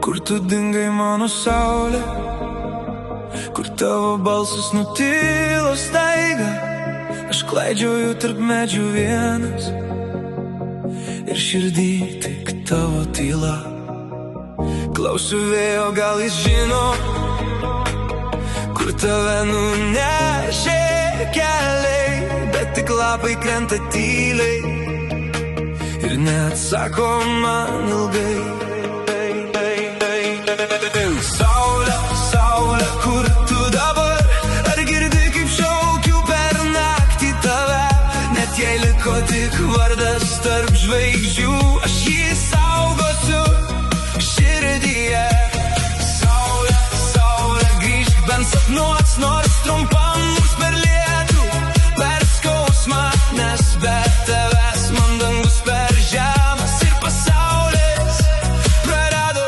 Kur tu dingai mano saulė, kur tavo balsas nutilo staiga. Aš klaidžioju tarp medžių vienas ir širdį tik tavo tyla. Klausiu vėjo, gal jis žino, kur tave nunešė keliai, bet tik lapai krenta tyliai ir neatsako man ilgai. Saulė, saulė, kur tu dabar? Ar girdi, kaip šaukiu per naktį tave? Net jei liko tik vardas tarp žvaigždžių, aš jį saugosiu širdyje. Saulė, saulė, grįžk bent sapnuots, nors trumpam mus per lietų, per skausmą, nes be tavęs man dangus per žemas ir pasaulis prarado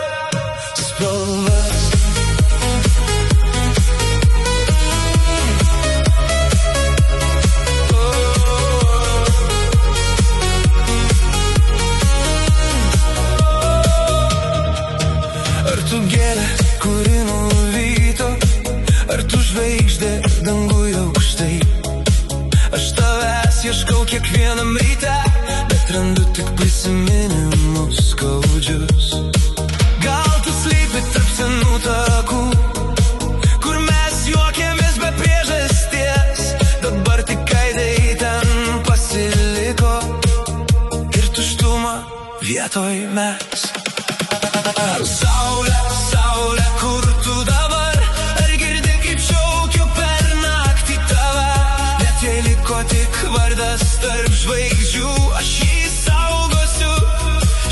spalvas. Ar tu gėlė, kuri nuvyto, ar tu žvaigždė danguje aukštai? Aš tavęs ieškau kiekvienam ryte, bet randu tik prisiminimus skaudžius. Gal tu slypi tarp senų takų, kur mes juokėmės be priežasties. Dabar tik aidai ten pasiliko ir tuštuma vietoj mes. Saulė, saulė, kur tu dabar? Ar girdi, kaip šaukiu per naktį tave? Net jei liko tik vardas tarp žvaigždžių, aš jį saugosiu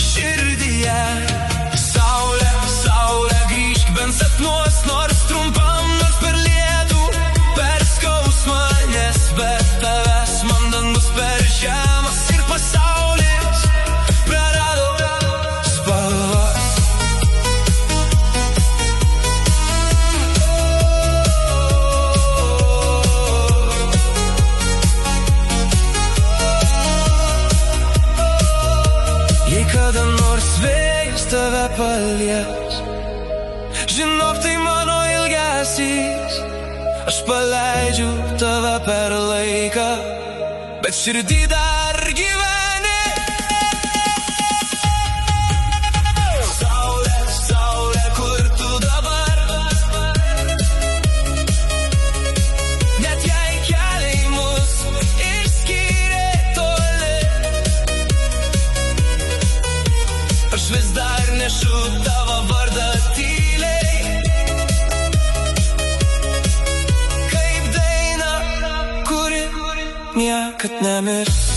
širdyje. Saulė, saulė, grįžk bent sapnuos, nors trumpam, nors per lietų, per skausmą, nes be tavęs man dangus per žemas ir pasaulis prarado spalvas. Jei kada nors vėjas tave palies, žinok, tai mano ilgesys. Aš paleidžiu tave per laiką, bet širdį dar gyveni. Saulė, saulė, kur tu dabar? Net jei keliai mus išskyrė toli, aš vis dar nešu tavo vardą tyliai, kaip daina, kuri niekad nemirs.